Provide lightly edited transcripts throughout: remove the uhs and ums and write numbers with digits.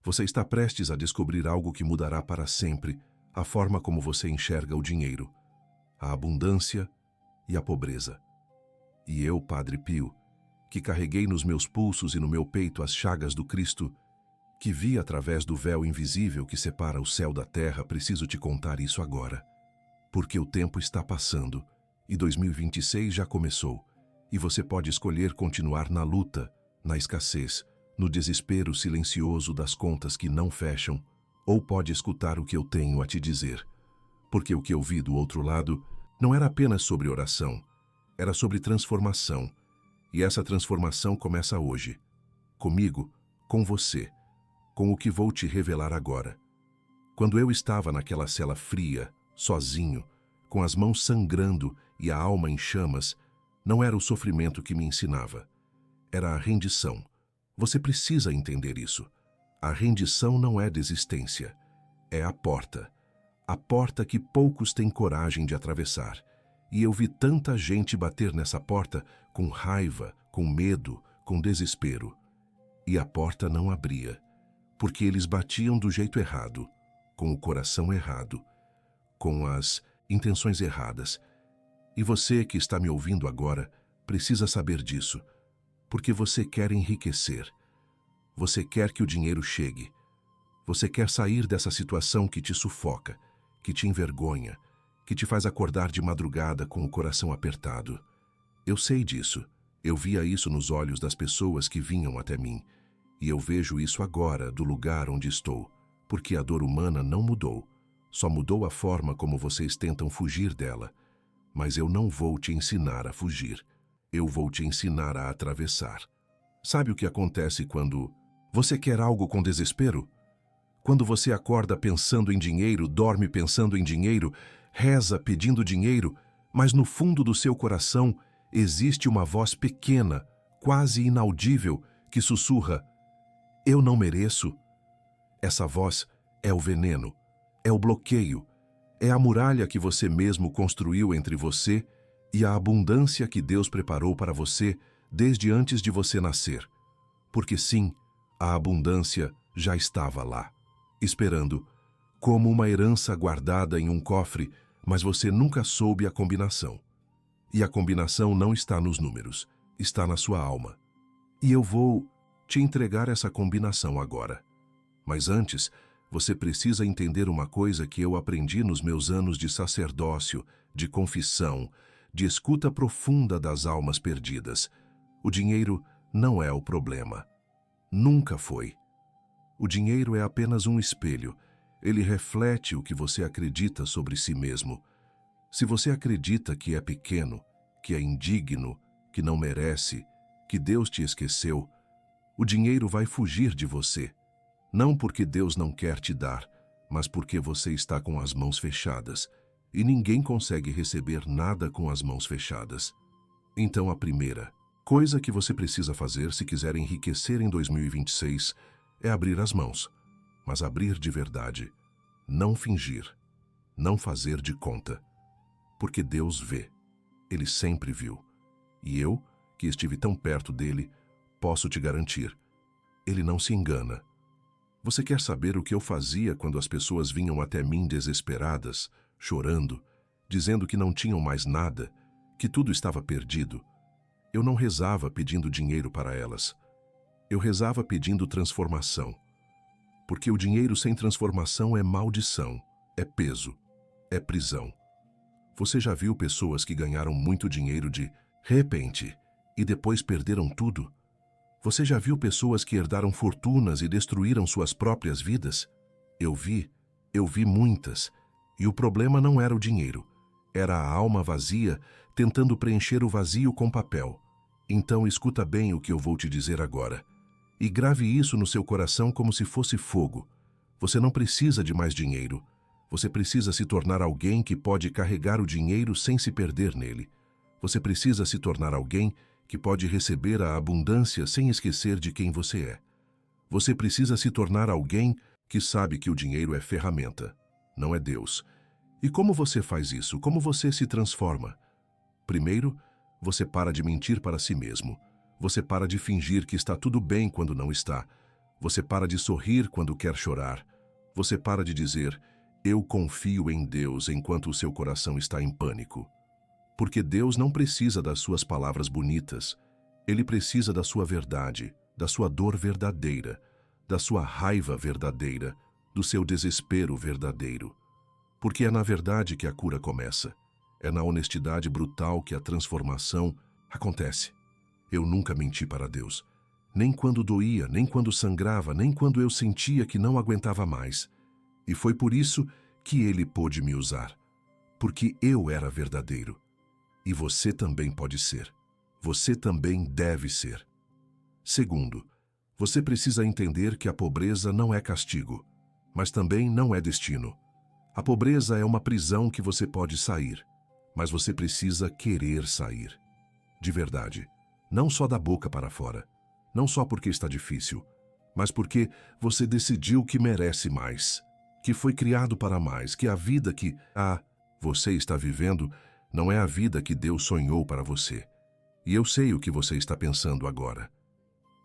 Você está prestes a descobrir algo que mudará para sempre a forma como você enxerga o dinheiro, a abundância e a pobreza. E eu, Padre Pio, que carreguei nos meus pulsos e no meu peito as chagas do Cristo, que vi através do véu invisível que separa o céu da terra, preciso te contar isso agora. Porque o tempo está passando e 2026 já começou, e você pode escolher continuar na luta, na escassez, no desespero silencioso das contas que não fecham, ou pode escutar o que eu tenho a te dizer. Porque o que eu vi do outro lado não era apenas sobre oração, era sobre transformação. E essa transformação começa hoje. Comigo, com você, com o que vou te revelar agora. Quando eu estava naquela cela fria, sozinho, com as mãos sangrando e a alma em chamas, não era o sofrimento que me ensinava. Era a rendição. Você precisa entender isso. A rendição não é desistência. É a porta. A porta que poucos têm coragem de atravessar. E eu vi tanta gente bater nessa porta com raiva, com medo, com desespero. E a porta não abria, porque eles batiam do jeito errado, com o coração errado, com as intenções erradas. E você que está me ouvindo agora precisa saber disso, porque você quer enriquecer. Você quer que o dinheiro chegue. Você quer sair dessa situação que te sufoca, que te envergonha, que te faz acordar de madrugada com o coração apertado. Eu sei disso. Eu via isso nos olhos das pessoas que vinham até mim. E eu vejo isso agora do lugar onde estou, porque a dor humana não mudou. Só mudou a forma como vocês tentam fugir dela. Mas eu não vou te ensinar a fugir. Eu vou te ensinar a atravessar. Sabe o que acontece quando você quer algo com desespero? Quando você acorda pensando em dinheiro, dorme pensando em dinheiro, reza pedindo dinheiro, mas no fundo do seu coração existe uma voz pequena, quase inaudível, que sussurra: eu não mereço. Essa voz é o veneno, é o bloqueio, é a muralha que você mesmo construiu entre você e a abundância que Deus preparou para você desde antes de você nascer. Porque sim, a abundância já estava lá, esperando, como uma herança guardada em um cofre, mas você nunca soube a combinação. E a combinação não está nos números, está na sua alma. E eu vou te entregar essa combinação agora. Mas antes, você precisa entender uma coisa que eu aprendi nos meus anos de sacerdócio, de confissão, de escuta profunda das almas perdidas. O dinheiro não é o problema. Nunca foi. O dinheiro é apenas um espelho. Ele reflete o que você acredita sobre si mesmo. Se você acredita que é pequeno, que é indigno, que não merece, que Deus te esqueceu, o dinheiro vai fugir de você. Não porque Deus não quer te dar, mas porque você está com as mãos fechadas. E ninguém consegue receber nada com as mãos fechadas. Então a primeira coisa que você precisa fazer se quiser enriquecer em 2026 é abrir as mãos. Mas abrir de verdade. Não fingir. Não fazer de conta. Porque Deus vê. Ele sempre viu. E eu, que estive tão perto dele, posso te garantir. Ele não se engana. Você quer saber o que eu fazia quando as pessoas vinham até mim desesperadas, chorando, dizendo que não tinham mais nada, que tudo estava perdido? Eu não rezava pedindo dinheiro para elas. Eu rezava pedindo transformação. Porque o dinheiro sem transformação é maldição, é peso, é prisão. Você já viu pessoas que ganharam muito dinheiro de repente e depois perderam tudo? Você já viu pessoas que herdaram fortunas e destruíram suas próprias vidas? Eu vi muitas. E o problema não era o dinheiro. Era a alma vazia tentando preencher o vazio com papel. Então escuta bem o que eu vou te dizer agora. E grave isso no seu coração como se fosse fogo. Você não precisa de mais dinheiro. Você precisa se tornar alguém que pode carregar o dinheiro sem se perder nele. Você precisa se tornar alguém que pode receber a abundância sem esquecer de quem você é. Você precisa se tornar alguém que sabe que o dinheiro é ferramenta, não é Deus. E como você faz isso? Como você se transforma? Primeiro, você para de mentir para si mesmo. Você para de fingir que está tudo bem quando não está. Você para de sorrir quando quer chorar. Você para de dizer, eu confio em Deus enquanto o seu coração está em pânico. Porque Deus não precisa das suas palavras bonitas. Ele precisa da sua verdade, da sua dor verdadeira, da sua raiva verdadeira, do seu desespero verdadeiro. Porque é na verdade que a cura começa. É na honestidade brutal que a transformação acontece. Eu nunca menti para Deus. Nem quando doía, nem quando sangrava, nem quando eu sentia que não aguentava mais. E foi por isso que Ele pôde me usar. Porque eu era verdadeiro. E você também pode ser. Você também deve ser. Segundo, você precisa entender que a pobreza não é castigo, mas também não é destino. A pobreza é uma prisão que você pode sair, mas você precisa querer sair. De verdade, não só da boca para fora, não só porque está difícil, mas porque você decidiu que merece mais, que foi criado para mais, que a vida que você está vivendo não é a vida que Deus sonhou para você. E eu sei o que você está pensando agora.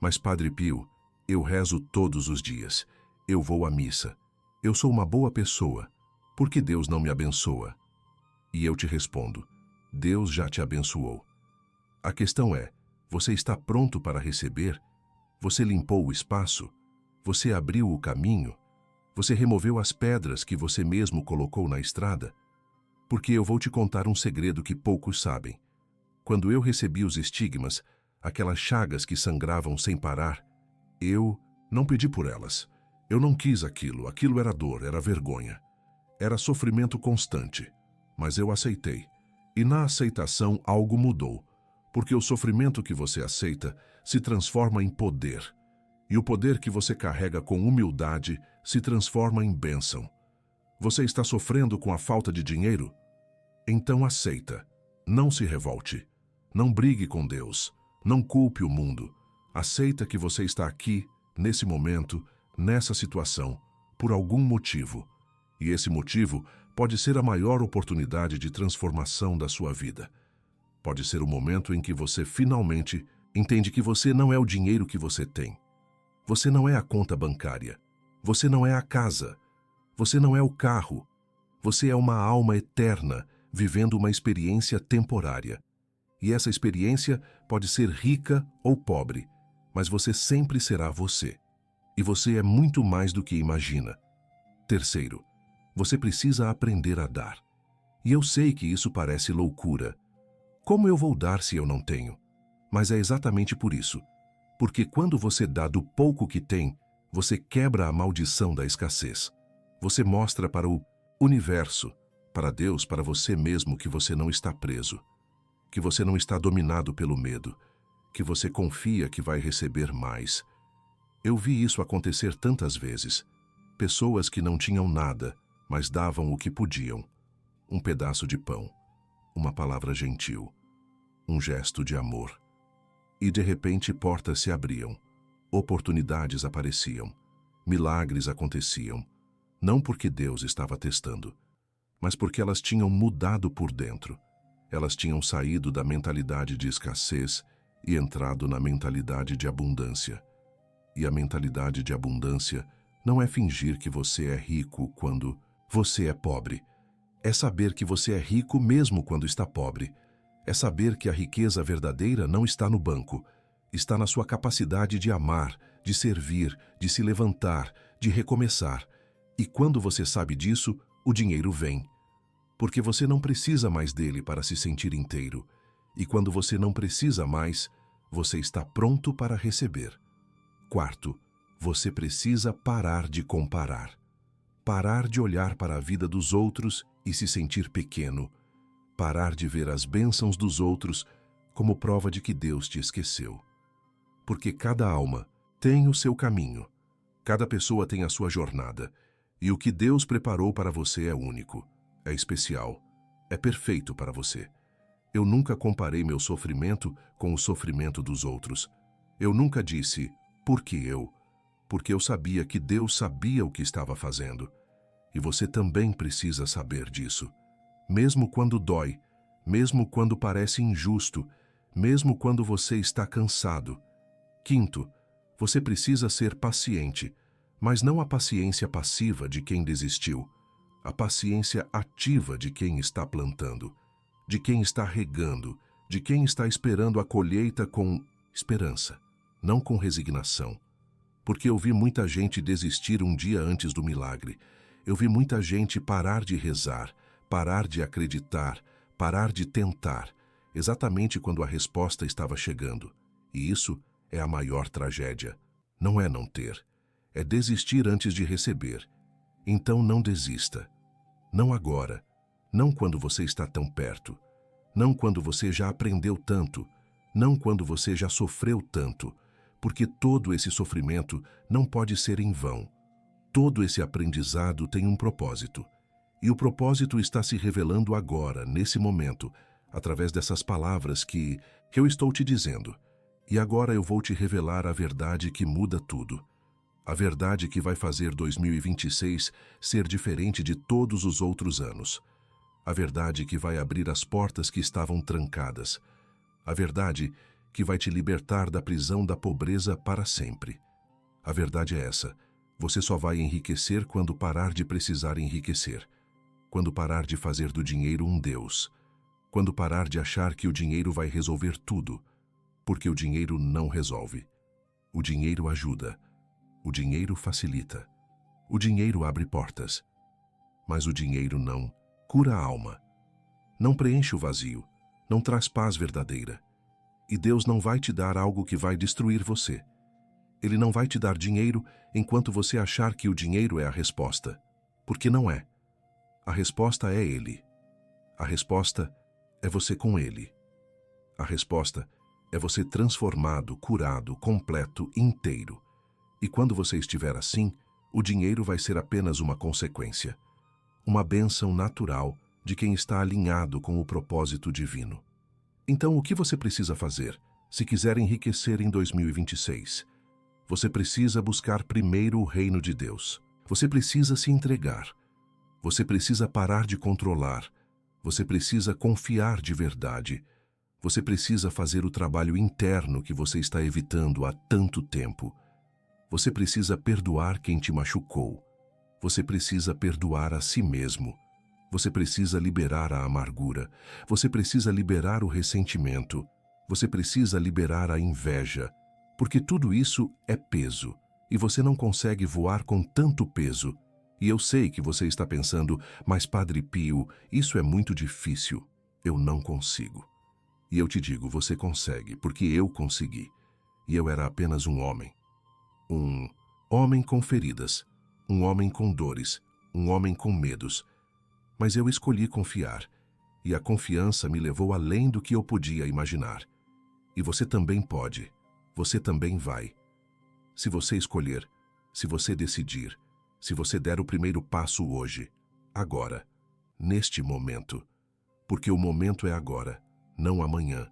Mas, Padre Pio, eu rezo todos os dias. Eu vou à missa. Eu sou uma boa pessoa. Por que Deus não me abençoa? E eu te respondo, Deus já te abençoou. A questão é, você está pronto para receber? Você limpou o espaço? Você abriu o caminho? Você removeu as pedras que você mesmo colocou na estrada? Porque eu vou te contar um segredo que poucos sabem. Quando eu recebi os estigmas, aquelas chagas que sangravam sem parar, eu não pedi por elas. Eu não quis aquilo, aquilo era dor, era vergonha. Era sofrimento constante, mas eu aceitei. E na aceitação algo mudou, porque o sofrimento que você aceita se transforma em poder. E o poder que você carrega com humildade se transforma em bênção. Você está sofrendo com a falta de dinheiro? Então aceita. Não se revolte. Não brigue com Deus. Não culpe o mundo. Aceita que você está aqui, nesse momento, nessa situação, por algum motivo. E esse motivo pode ser a maior oportunidade de transformação da sua vida. Pode ser o momento em que você finalmente entende que você não é o dinheiro que você tem. Você não é a conta bancária. Você não é a casa. Você não é o carro. Você é uma alma eterna, vivendo uma experiência temporária. E essa experiência pode ser rica ou pobre, mas você sempre será você. E você é muito mais do que imagina. Terceiro, você precisa aprender a dar. E eu sei que isso parece loucura. Como eu vou dar se eu não tenho? Mas é exatamente por isso. Porque quando você dá do pouco que tem, você quebra a maldição da escassez. Você mostra para o universo, para Deus, para você mesmo que você não está preso, que você não está dominado pelo medo, que você confia que vai receber mais. Eu vi isso acontecer tantas vezes. Pessoas que não tinham nada, mas davam o que podiam. Um pedaço de pão, uma palavra gentil, um gesto de amor. E de repente portas se abriam, oportunidades apareciam, milagres aconteciam, não porque Deus estava testando, mas porque elas tinham mudado por dentro. Elas tinham saído da mentalidade de escassez e entrado na mentalidade de abundância. E a mentalidade de abundância não é fingir que você é rico quando você é pobre. É saber que você é rico mesmo quando está pobre. É saber que a riqueza verdadeira não está no banco, está na sua capacidade de amar, de servir, de se levantar, de recomeçar. E quando você sabe disso, o dinheiro vem. Porque você não precisa mais dele para se sentir inteiro. E quando você não precisa mais, você está pronto para receber. Quarto, você precisa parar de comparar. Parar de olhar para a vida dos outros e se sentir pequeno. Parar de ver as bênçãos dos outros como prova de que Deus te esqueceu. Porque cada alma tem o seu caminho. Cada pessoa tem a sua jornada. E o que Deus preparou para você é único, é especial, é perfeito para você. Eu nunca comparei meu sofrimento com o sofrimento dos outros. Eu nunca disse, por que eu? Porque eu sabia que Deus sabia o que estava fazendo. E você também precisa saber disso. Mesmo quando dói, mesmo quando parece injusto, mesmo quando você está cansado. Quinto, Você precisa ser paciente, mas não a paciência passiva de quem desistiu, a paciência ativa de quem está plantando, de quem está regando, de quem está esperando a colheita com esperança, não com resignação. Porque eu vi muita gente desistir um dia antes do milagre. Eu vi muita gente parar de rezar, parar de acreditar, parar de tentar, exatamente quando a resposta estava chegando. E isso é a maior tragédia. Não é não ter, é desistir antes de receber. Então não desista. Não agora, não quando você está tão perto, não quando você já aprendeu tanto, não quando você já sofreu tanto, porque todo esse sofrimento não pode ser em vão. Todo esse aprendizado tem um propósito. E o propósito está se revelando agora, nesse momento, através dessas palavras que eu estou te dizendo. E agora eu vou te revelar a verdade que muda tudo. A verdade que vai fazer 2026 ser diferente de todos os outros anos. A verdade que vai abrir as portas que estavam trancadas. A verdade que vai te libertar da prisão da pobreza para sempre. A verdade é essa: você só vai enriquecer quando parar de precisar enriquecer, quando parar de fazer do dinheiro um Deus, quando parar de achar que o dinheiro vai resolver tudo, porque o dinheiro não resolve. O dinheiro ajuda, o dinheiro facilita, o dinheiro abre portas, mas o dinheiro não cura a alma, não preenche o vazio, não traz paz verdadeira. E Deus não vai te dar algo que vai destruir você. Ele não vai te dar dinheiro enquanto você achar que o dinheiro é a resposta, porque não é. A resposta é Ele. A resposta é você com Ele. A resposta é você transformado, curado, completo, inteiro. E quando você estiver assim, o dinheiro vai ser apenas uma consequência, uma bênção natural de quem está alinhado com o propósito divino. Então, o que você precisa fazer, se quiser enriquecer em 2026? Você precisa buscar primeiro o reino de Deus. Você precisa se entregar. Você precisa parar de controlar. Você precisa confiar de verdade. Você precisa fazer o trabalho interno que você está evitando há tanto tempo. Você precisa perdoar quem te machucou. Você precisa perdoar a si mesmo. Você precisa liberar a amargura. Você precisa liberar o ressentimento. Você precisa liberar a inveja. Porque tudo isso é peso. E você não consegue voar com tanto peso. E eu sei que você está pensando, mas Padre Pio, isso é muito difícil. Eu não consigo. E eu te digo, você consegue, porque eu consegui. E eu era apenas um homem. Um homem com feridas. Um homem com dores. Um homem com medos. Mas eu escolhi confiar, e a confiança me levou além do que eu podia imaginar. E você também pode, você também vai. Se você escolher, se você decidir, se você der o primeiro passo hoje, agora, neste momento. Porque o momento é agora, não amanhã,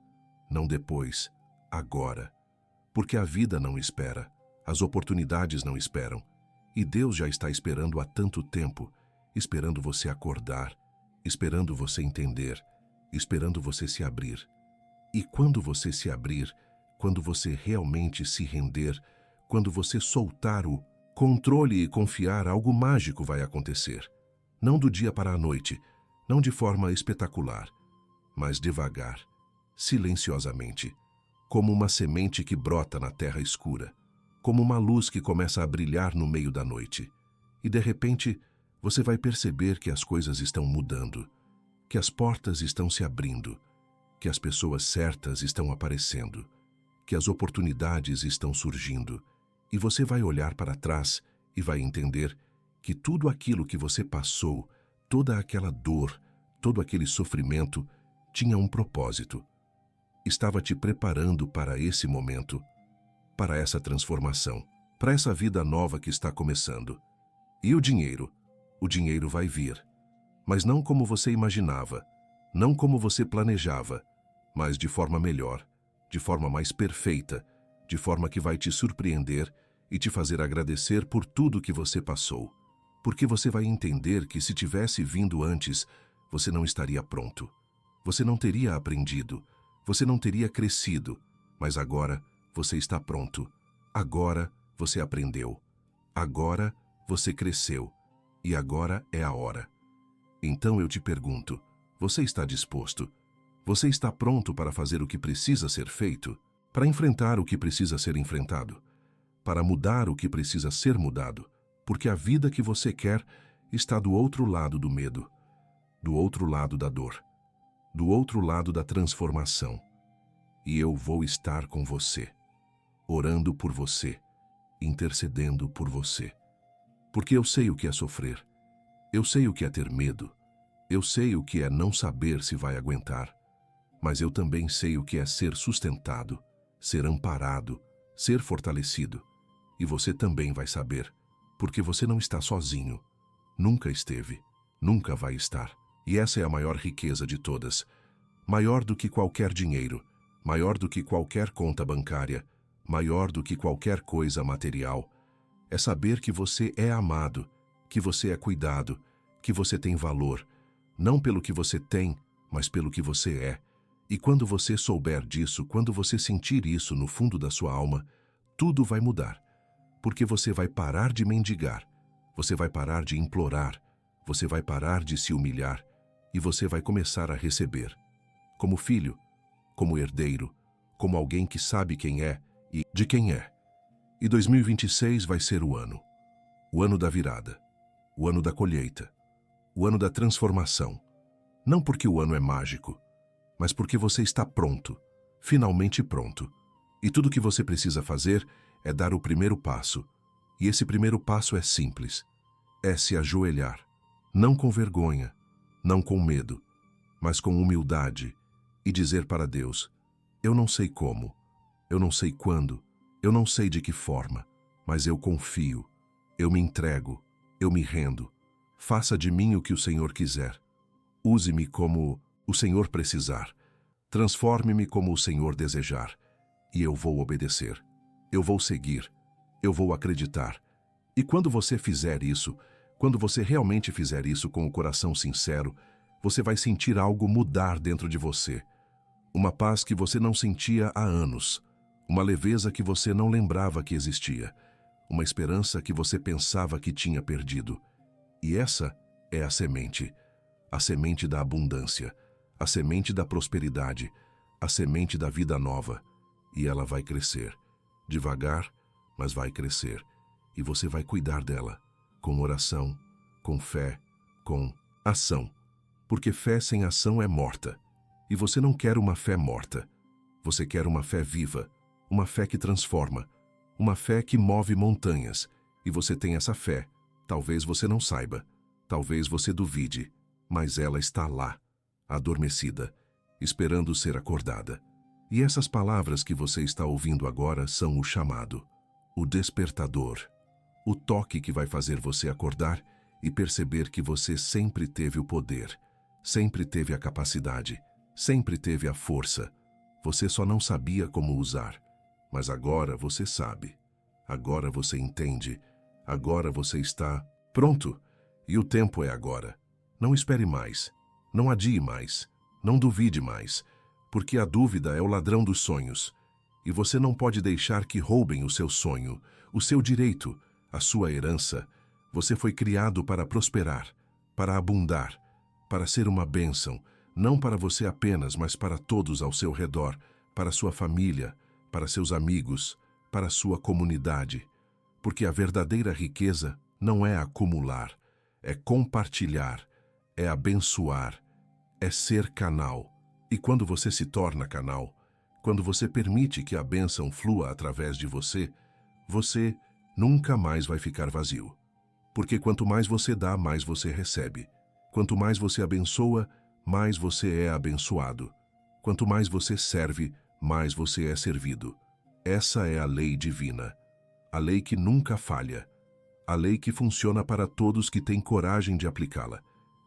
não depois, agora. Porque a vida não espera, as oportunidades não esperam, e Deus já está esperando há tanto tempo, esperando você acordar, esperando você entender, esperando você se abrir. E quando você se abrir, quando você realmente se render, quando você soltar o controle e confiar, algo mágico vai acontecer. Não do dia para a noite, não de forma espetacular, mas devagar, silenciosamente, como uma semente que brota na terra escura, como uma luz que começa a brilhar no meio da noite. E de repente, você vai perceber que as coisas estão mudando, que as portas estão se abrindo, que as pessoas certas estão aparecendo, que as oportunidades estão surgindo, e você vai olhar para trás e vai entender que tudo aquilo que você passou, toda aquela dor, todo aquele sofrimento, tinha um propósito. Estava te preparando para esse momento, para essa transformação, para essa vida nova que está começando. E o dinheiro vai vir, mas não como você imaginava, não como você planejava, mas de forma melhor, de forma mais perfeita, de forma que vai te surpreender e te fazer agradecer por tudo que você passou. Porque você vai entender que se tivesse vindo antes, você não estaria pronto. Você não teria aprendido, você não teria crescido, mas agora você está pronto. Agora você aprendeu. Agora você cresceu. E agora é a hora. Então eu te pergunto, você está disposto? Você está pronto para fazer o que precisa ser feito? Para enfrentar o que precisa ser enfrentado? Para mudar o que precisa ser mudado? Porque a vida que você quer está do outro lado do medo, do outro lado da dor, do outro lado da transformação. E eu vou estar com você, orando por você, intercedendo por você. Porque eu sei o que é sofrer, eu sei o que é ter medo, eu sei o que é não saber se vai aguentar, mas eu também sei o que é ser sustentado, ser amparado, ser fortalecido. E você também vai saber, porque você não está sozinho. Nunca esteve, nunca vai estar. E essa é a maior riqueza de todas. Maior do que qualquer dinheiro, maior do que qualquer conta bancária, maior do que qualquer coisa material. É saber que você é amado, que você é cuidado, que você tem valor, não pelo que você tem, mas pelo que você é. E quando você souber disso, quando você sentir isso no fundo da sua alma, tudo vai mudar. Porque você vai parar de mendigar, você vai parar de implorar, você vai parar de se humilhar e você vai começar a receber. Como filho, como herdeiro, como alguém que sabe quem é e de quem é. E 2026 vai ser o ano da virada, o ano da colheita, o ano da transformação. Não porque o ano é mágico, mas porque você está pronto, finalmente pronto. E tudo que você precisa fazer é dar o primeiro passo. E esse primeiro passo é simples. É se ajoelhar, não com vergonha, não com medo, mas com humildade, e dizer para Deus: eu não sei como, eu não sei quando, eu não sei de que forma, mas eu confio, eu me entrego, eu me rendo. Faça de mim o que o Senhor quiser. Use-me como o Senhor precisar. Transforme-me como o Senhor desejar. E eu vou obedecer. Eu vou seguir. Eu vou acreditar. E quando você fizer isso, quando você realmente fizer isso com o coração sincero, você vai sentir algo mudar dentro de você. Uma paz que você não sentia há anos. Uma leveza que você não lembrava que existia. Uma esperança que você pensava que tinha perdido. E essa é a semente da abundância, a semente da prosperidade, a semente da vida nova. E ela vai crescer, devagar, mas vai crescer. E você vai cuidar dela, com oração, com fé, com ação. Porque fé sem ação é morta. E você não quer uma fé morta. Você quer uma fé viva, uma fé que transforma, uma fé que move montanhas. E você tem essa fé. Talvez você não saiba, talvez você duvide, mas ela está lá, adormecida, esperando ser acordada. E essas palavras que você está ouvindo agora são o chamado, o despertador, o toque que vai fazer você acordar e perceber que você sempre teve o poder, sempre teve a capacidade, sempre teve a força. Você só não sabia como usar, mas agora você sabe, agora você entende. Agora você está pronto, e o tempo é agora. Não espere mais, não adie mais, não duvide mais, porque a dúvida é o ladrão dos sonhos, e você não pode deixar que roubem o seu sonho, o seu direito, a sua herança. Você foi criado para prosperar, para abundar, para ser uma bênção, não para você apenas, mas para todos ao seu redor, para sua família, para seus amigos, para sua comunidade. Porque a verdadeira riqueza não é acumular, é compartilhar, é abençoar, é ser canal. E quando você se torna canal, quando você permite que a bênção flua através de você, você nunca mais vai ficar vazio. Porque quanto mais você dá, mais você recebe. Quanto mais você abençoa, mais você é abençoado. Quanto mais você serve, mais você é servido. Essa é a lei divina. A lei que nunca falha, a lei que funciona para todos que têm coragem de aplicá-la.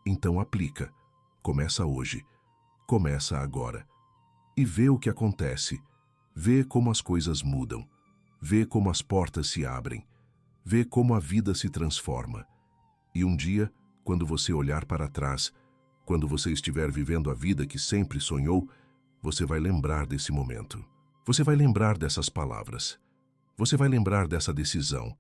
Então aplica. Começa hoje. Começa agora. E vê o que acontece. Vê como as coisas mudam. Vê como as portas se abrem. Vê como a vida se transforma. E um dia, quando você olhar para trás, quando você estiver vivendo a vida que sempre sonhou, você vai lembrar desse momento. Você vai lembrar dessas palavras. Você vai lembrar dessa decisão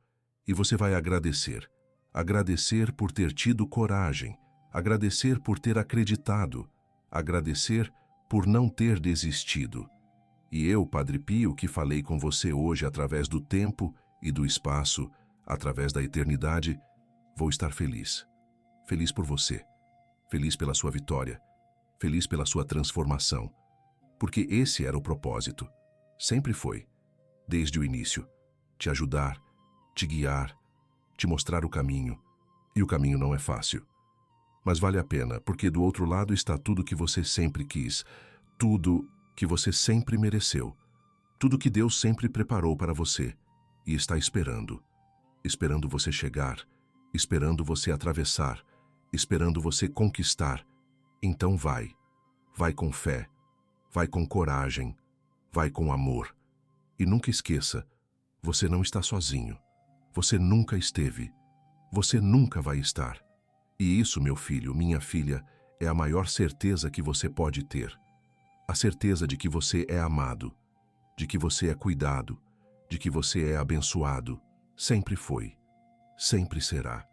e você vai agradecer. Agradecer por ter tido coragem, agradecer por ter acreditado, agradecer por não ter desistido. E eu, Padre Pio, que falei com você hoje através do tempo e do espaço, através da eternidade, vou estar feliz. Feliz por você. Feliz pela sua vitória. Feliz pela sua transformação. Porque esse era o propósito. Sempre foi. Desde o início. Te ajudar, te guiar, te mostrar o caminho. E o caminho não é fácil. Mas vale a pena, porque do outro lado está tudo que você sempre quis. Tudo que você sempre mereceu. Tudo que Deus sempre preparou para você. E está esperando. Esperando você chegar. Esperando você atravessar. Esperando você conquistar. Então vai. Vai com fé. Vai com coragem. Vai com amor. E nunca esqueça, você não está sozinho. Você nunca esteve. Você nunca vai estar. E isso, meu filho, minha filha, é a maior certeza que você pode ter. A certeza de que você é amado, de que você é cuidado, de que você é abençoado. Sempre foi. Sempre será.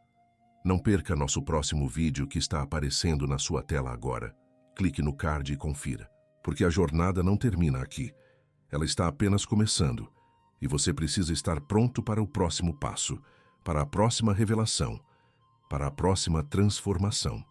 Não perca nosso próximo vídeo que está aparecendo na sua tela agora. Clique no card e confira, porque a jornada não termina aqui. Ela está apenas começando, e você precisa estar pronto para o próximo passo, para a próxima revelação, para a próxima transformação.